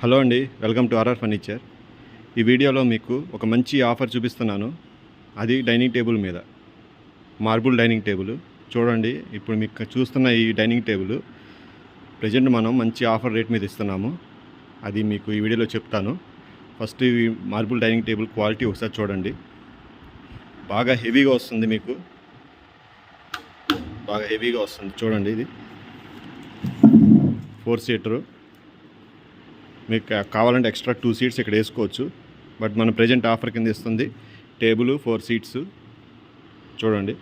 Hello అండి, welcome to RR furniture. ఈ వీడియోలో మీకు ఒక మంచి ఆఫర్ చూపిస్తున్నాను. అది డైనింగ్ టేబుల్ మీద, మార్బుల్ డైనింగ్ టేబుల్. చూడండి, ఇప్పుడు మీకు చూస్తున్న ఈ డైనింగ్ టేబుల్ ప్రజెంట్ మనం మంచి ఆఫర్ రేట్ మీద ఇస్తున్నాము. అది మీకు ఈ వీడియోలో చెప్తాను. ఫస్ట్ ఈ మార్బుల్ డైనింగ్ టేబుల్ క్వాలిటీ ఒకసారి చూడండి. బాగా హెవీగా వస్తుంది, మీకు బాగా హెవీగా వస్తుంది. చూడండి, ఇది 4 సీటరు. మీకు కావాలంటే ఎక్స్ట్రా 2 సీట్స్ ఇక్కడ వేసుకోవచ్చు. బట్ మన ప్రజెంట్ ఆఫర్ కింద ఇస్తుంది టేబుల్ 4 సీట్స్. చూడండి,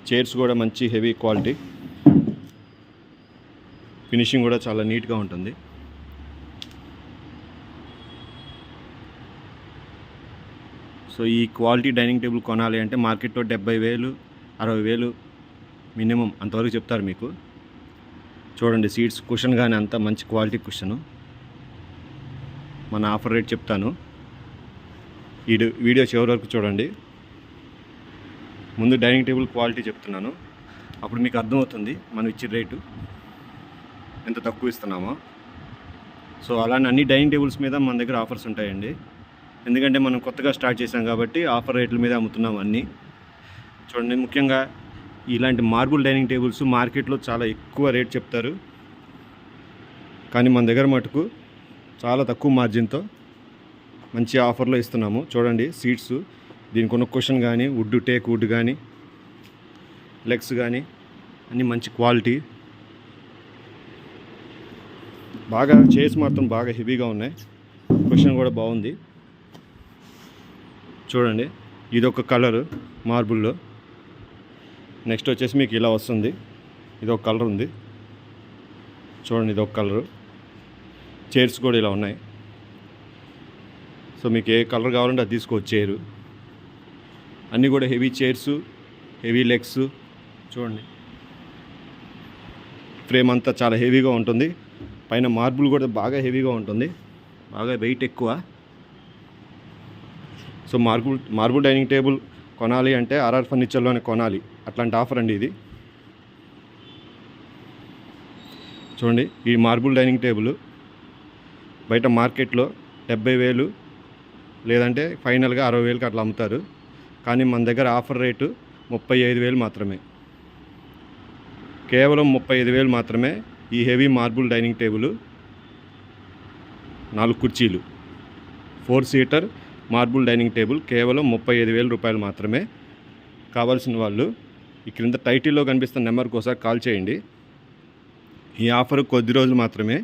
చైర్స్ కూడా మంచి హెవీ క్వాలిటీ, ఫినిషింగ్ కూడా చాలా నీట్గా ఉంటుంది. సో ఈ క్వాలిటీ డైనింగ్ టేబుల్ కొనాలి అంటే మార్కెట్లో 70,000 60,000 మినిమం అంతవరకు చెప్తారు మీకు. చూడండి, సీట్స్ కుషన్ కానీ అంత మంచి క్వాలిటీ కుషను. మన ఆఫర్ రేట్ చెప్తాను, ఈ వీడియో చివరి వరకు చూడండి. ముందు డైనింగ్ టేబుల్ క్వాలిటీ చెప్తున్నాను, అప్పుడు మీకు అర్థమవుతుంది మనం ఇచ్చే రేటు ఎంత తక్కువ ఇస్తున్నామో. సో అలానే అన్ని డైనింగ్ టేబుల్స్ మీద మన దగ్గర ఆఫర్స్ ఉంటాయండి. ఎందుకంటే మనం కొత్తగా స్టార్ట్ చేసాం కాబట్టి ఆఫర్ రేట్ల మీద అమ్ముతున్నాం అన్నీ. చూడండి, ముఖ్యంగా ఇలాంటి మార్బుల్ డైనింగ్ టేబుల్స్ మార్కెట్లో చాలా ఎక్కువ రేట్ చెప్తారు, కానీ మన దగ్గర మటుకు చాలా తక్కువ మార్జిన్తో మంచి ఆఫర్లో ఇస్తున్నాము. చూడండి, సీట్స్ దీనికి ఉన్న కుషన్ కానీ టేక్ వుడ్ కానీ లెగ్స్ కానీ అన్నీ మంచి క్వాలిటీ. బాగా చైర్స్ మాత్రం బాగా హెవీగా ఉన్నాయి, కుషన్ కూడా బాగుంది. చూడండి, ఇదొక కలరు మార్బుల్లో. నెక్స్ట్ వచ్చేసి మీకు ఇలా వస్తుంది, ఇదొక కలర్ ఉంది. చూడండి, ఇదొక కలరు. చైర్స్ కూడా ఇలా ఉన్నాయి. సో మీకు ఏ కలర్ కావాలంటే అది తీసుకోవచ్చు. చైరు అన్నీ కూడా హెవీ చైర్స్, హెవీ లెగ్స్. చూడండి, ఫ్రేమ్ అంతా చాలా హెవీగా ఉంటుంది. పైన మార్బుల్ కూడా బాగా హెవీగా ఉంటుంది, బాగా వెయిట్ ఎక్కువ. సో మార్బుల్ డైనింగ్ టేబుల్ కొనాలి అంటే ఆర్ఆర్ ఫర్నిచర్లోనే కొనాలి, అట్లాంటి ఆఫర్ అండి ఇది. చూడండి, ఈ మార్బుల్ డైనింగ్ టేబుల్ బయట మార్కెట్లో 70,000 లేదంటే ఫైనల్గా 60,000కి అట్లా అమ్ముతారు. కానీ మన దగ్గర ఆఫర్ రేటు 35,000 మాత్రమే, కేవలం 35,000 మాత్రమే. ఈ హెవీ మార్బుల్ డైనింగ్ టేబుల్ 4 కుర్చీలు 4 సీటర్ మార్బుల్ డైనింగ్ టేబుల్ కేవలం 35,000 రూపాయలు మాత్రమే. కావాల్సిన వాళ్ళు ఈ క్రింద టైటిల్లో కనిపిస్తున్న నెంబర్కి ఒకసారి కాల్ చేయండి. ఈ ఆఫర్ కొద్ది రోజులు మాత్రమే,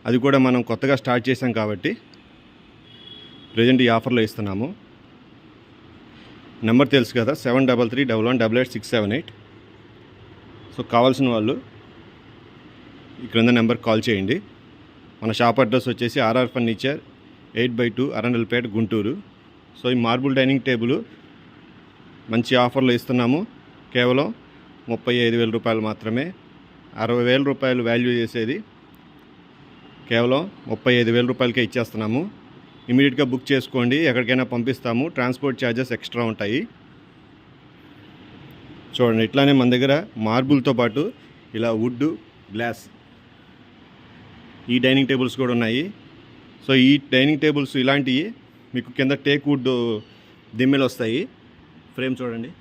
అది కూడా మనం కొత్తగా స్టార్ట్ చేసాం కాబట్టి ప్రజెంట్ ఈ ఆఫర్లో ఇస్తున్నాము. నెంబర్ తెలుసు కదా, 7331188678. సో కావాల్సిన వాళ్ళు ఈ క్రింద నెంబర్కి కాల్ చేయండి. మన షాప్ అడ్రస్ వచ్చేసి RR furniture 8/2 Arundelpet, Guntur. So ఈ మార్బుల్ డైనింగ్ టేబుల్ మంచి ఆఫర్లో ఇస్తున్నాము, కేవలం 35,000 రూపాయలు మాత్రమే. 60,000 రూపాయలు వాల్యూ చేసేది కేవలం 35,000 రూపాయలకే ఇచ్చేస్తున్నాము. ఇమీడియట్గా బుక్ చేసుకోండి, ఎక్కడికైనా పంపిస్తాము. ట్రాన్స్పోర్ట్ ఛార్జెస్ ఎక్స్ట్రా ఉంటాయి. చూడండి, ఇట్లానే మన దగ్గర మార్బుల్తో పాటు ఇలా వుడ్, గ్లాస్ ఈ డైనింగ్ టేబుల్స్ కూడా ఉన్నాయి. సో ఈ డైనింగ్ టేబుల్స్ ఇలాంటివి మీకు కింద టేక్ వుడ్ దిమ్మెలు వస్తాయి. ఫ్రేమ్ చూడండి,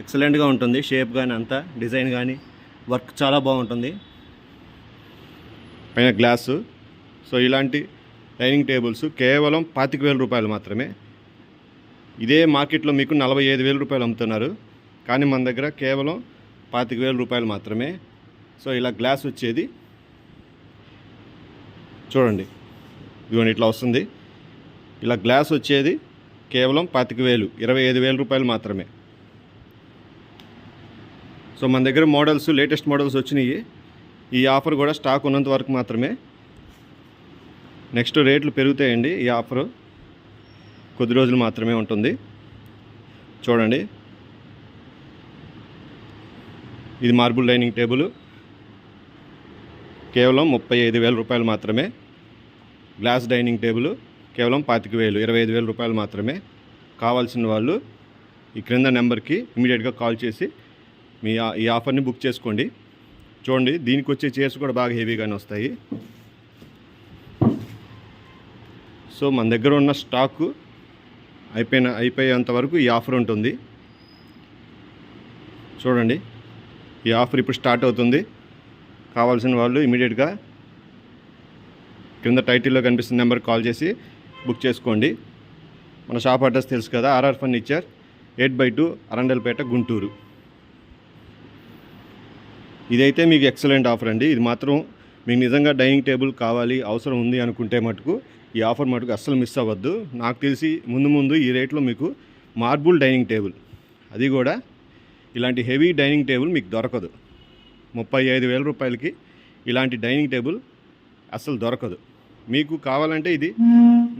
ఎక్సలెంట్గా ఉంటుంది. షేప్ కానీ అంతా డిజైన్ కానీ వర్క్ చాలా బాగుంటుంది, పైన గ్లాసు. సో ఇలాంటి డైనింగ్ టేబుల్స్ కేవలం 25,000 రూపాయలు మాత్రమే. ఇదే మార్కెట్లో మీకు 45,000 రూపాయలు అమ్ముతున్నారు, కానీ మన దగ్గర కేవలం 25,000 రూపాయలు మాత్రమే. సో ఇలా గ్లాస్ వచ్చేది చూడండి, ఇదిగోండి ఇట్లా వస్తుంది. ఇలా గ్లాస్ వచ్చేది కేవలం 25,000, 25,000 రూపాయలు మాత్రమే. సో మన దగ్గర మోడల్స్, లేటెస్ట్ మోడల్స్ వచ్చినాయి. ఈ ఆఫర్ కూడా స్టాక్ ఉన్నంత వరకు మాత్రమే. నెక్స్ట్ రేట్లు పెరుగుతాయండి. ఈ ఆఫరు కొద్ది రోజులు మాత్రమే ఉంటుంది. చూడండి, ఇది మార్బుల్ డైనింగ్ టేబుల్ కేవలం 35,000 రూపాయలు మాత్రమే. గ్లాస్ డైనింగ్ టేబుల్ కేవలం 25,000, 25,000 రూపాయలు మాత్రమే. కావాల్సిన వాళ్ళు ఈ క్రింద నెంబర్కి ఇమీడియట్గా కాల్ చేసి ఈ ఆఫర్ని బుక్ చేసుకోండి. చూడండి, దీనికి వచ్చే చైర్స్ కూడా బాగా హెవీగానే వస్తాయి. సో మన దగ్గర ఉన్న స్టాకు అయిపోయేంత వరకు ఈ ఆఫర్ ఉంటుంది. చూడండి, ఈ ఆఫర్ ఇప్పుడు స్టార్ట్ అవుతుంది. కావాల్సిన వాళ్ళు ఇమీడియట్గా కింద టైటిల్లో కనిపిస్తున్న నెంబర్కి కాల్ చేసి బుక్ చేసుకోండి. మన షాప్ అడ్రస్ తెలుసు కదా, ఆర్ఆర్ ఫర్నిచర్ 8/2 అరండల్పేట, గుంటూరు. ఇదైతే మీకు ఎక్సలెంట్ ఆఫర్ అండి. ఇది మాత్రం మీకు నిజంగా డైనింగ్ టేబుల్ కావాలి, అవసరం ఉంది అనుకుంటే మటుకు ఈ ఆఫర్ మటుకు అస్సలు మిస్ అవ్వద్దు. నాకు తెలిసి ముందు ఈ రేట్లో మీకు మార్బుల్ డైనింగ్ టేబుల్, అది కూడా ఇలాంటి హెవీ డైనింగ్ టేబుల్ మీకు దొరకదు. 35,000 రూపాయలకి ఇలాంటి డైనింగ్ టేబుల్ అస్సలు దొరకదు. మీకు కావాలంటే ఇది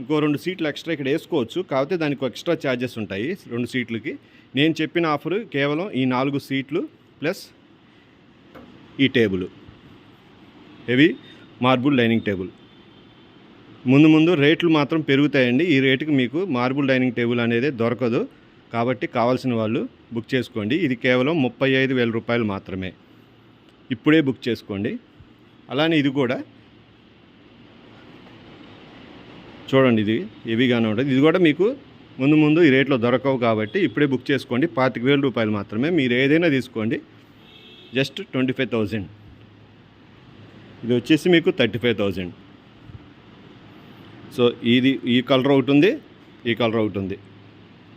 ఇంకో 2 సీట్లు ఎక్స్ట్రా ఇక్కడ వేసుకోవచ్చు, కాకపోతే దానికి ఎక్స్ట్రా ఛార్జెస్ ఉంటాయి 2 సీట్లకి. నేను చెప్పిన ఆఫర్ కేవలం ఈ 4 సీట్లు ప్లస్ ఈ table, heavy marble dining table. ముందు రేట్లు మాత్రం పెరుగుతాయండి. ఈ రేటుకి మీకు మార్బుల్ డైనింగ్ టేబుల్ అనేది దొరకదు. కాబట్టి కావాల్సిన వాళ్ళు బుక్ చేసుకోండి. ఇది కేవలం 35,000 రూపాయలు మాత్రమే. ఇప్పుడే బుక్ చేసుకోండి. అలానే ఇది కూడా చూడండి, ఇది హెవీగానే ఉంటుంది. ఇది కూడా మీకు ముందు ఈ రేట్లో దొరకవు కాబట్టి ఇప్పుడే బుక్ చేసుకోండి. 25,000 రూపాయలు మాత్రమే. మీరు ఏదైనా తీసుకోండి, జస్ట్ 25,000. ఇది వచ్చేసి మీకు 35,000. సో ఈ కలర్ ఒకటి ఉంది, ఈ కలర్ ఒకటి ఉంది.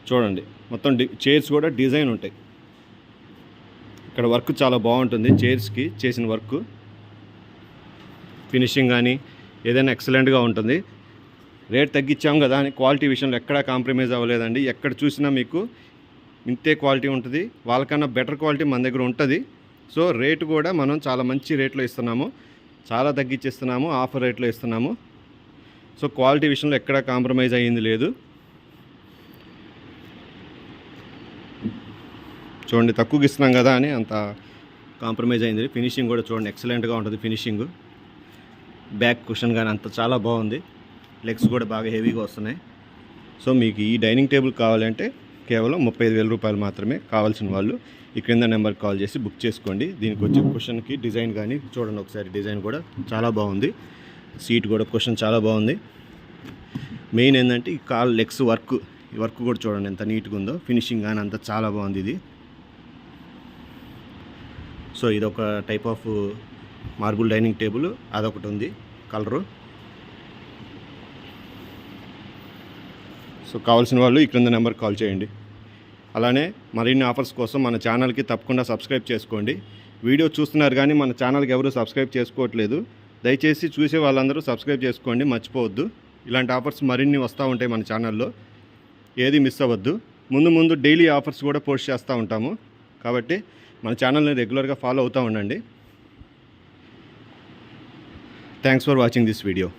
చూడండి, మొత్తం చైర్స్ కూడా డిజైన్ ఉంటాయి. ఇక్కడ వర్క్ చాలా బాగుంటుంది. చైర్స్కి చేసిన వర్క్, ఫినిషింగ్ కానీ ఏదైనా ఎక్సలెంట్గా ఉంటుంది. రేట్ తగ్గించాం కదా అని క్వాలిటీ విషయంలో ఎక్కడా కాంప్రమైజ్ అవ్వలేదండి. ఎక్కడ చూసినా మీకు ఇంతే క్వాలిటీ ఉంటుంది. వాళ్ళకన్నా బెటర్ క్వాలిటీ మన దగ్గర ఉంటుంది. సో రేటు కూడా మనం చాలా మంచి రేట్లో ఇస్తున్నాము, చాలా తగ్గించిస్తున్నాము, ఆఫర్ రేట్లో ఇస్తున్నాము. సో క్వాలిటీ విషయంలో ఎక్కడా కాంప్రమైజ్ అయ్యింది లేదు. చూడండి, తక్కువకి ఇస్తున్నాం కదా అని అంత కాంప్రమైజ్ అయింది. ఫినిషింగ్ కూడా చూడండి, ఎక్సలెంట్గా ఉంటుంది ఫినిషింగ్. బ్యాక్ కుషన్ కానీ అంత చాలా బాగుంది. లెగ్స్ కూడా బాగా హెవీగా వస్తున్నాయి. సో మీకు ఈ డైనింగ్ టేబుల్ కావాలంటే కేవలం 35,000 రూపాయలు మాత్రమే. కావాల్సిన వాళ్ళు ఈ క్రింద నెంబర్కి కాల్ చేసి బుక్ చేసుకోండి. దీనికి వచ్చే కుషన్కి డిజైన్ కానీ చూడండి ఒకసారి, డిజైన్ కూడా చాలా బాగుంది. సీట్ కూడా కుషన్ చాలా బాగుంది. మెయిన్ ఏంటంటే ఈ కాల్ లెగ్స్ వర్క్, ఈ వర్క్ కూడా చూడండి ఎంత నీట్గా ఉందో. ఫినిషింగ్ కానీ అంతా చాలా బాగుంది ఇది. సో ఇదొక type of marble dining table, అదొకటి ఉంది కలరు. సో కావాల్సిన వాళ్ళు ఈ క్రింద నెంబర్కి కాల్ చేయండి. అలానే మరిన్ని ఆఫర్స్ కోసం మన ఛానల్కి తప్పకుండా సబ్స్క్రైబ్ చేసుకోండి. వీడియో చూస్తున్నారు కానీ మన ఛానల్కి ఎవరు సబ్స్క్రైబ్ చేసుకోవట్లేదు. దయచేసి చూసే వాళ్ళందరూ సబ్స్క్రైబ్ చేసుకోండి, మర్చిపోవద్దు. ఇలాంటి ఆఫర్స్ మరిన్ని వస్తూ ఉంటాయి మన ఛానల్లో, ఏది మిస్ అవ్వద్దు. ముందు డైలీ ఆఫర్స్ కూడా పోస్ట్ చేస్తూ ఉంటాము. కాబట్టి మన ఛానల్ని రెగ్యులర్గా ఫాలో అవుతూ ఉండండి. Thanks for watching this video.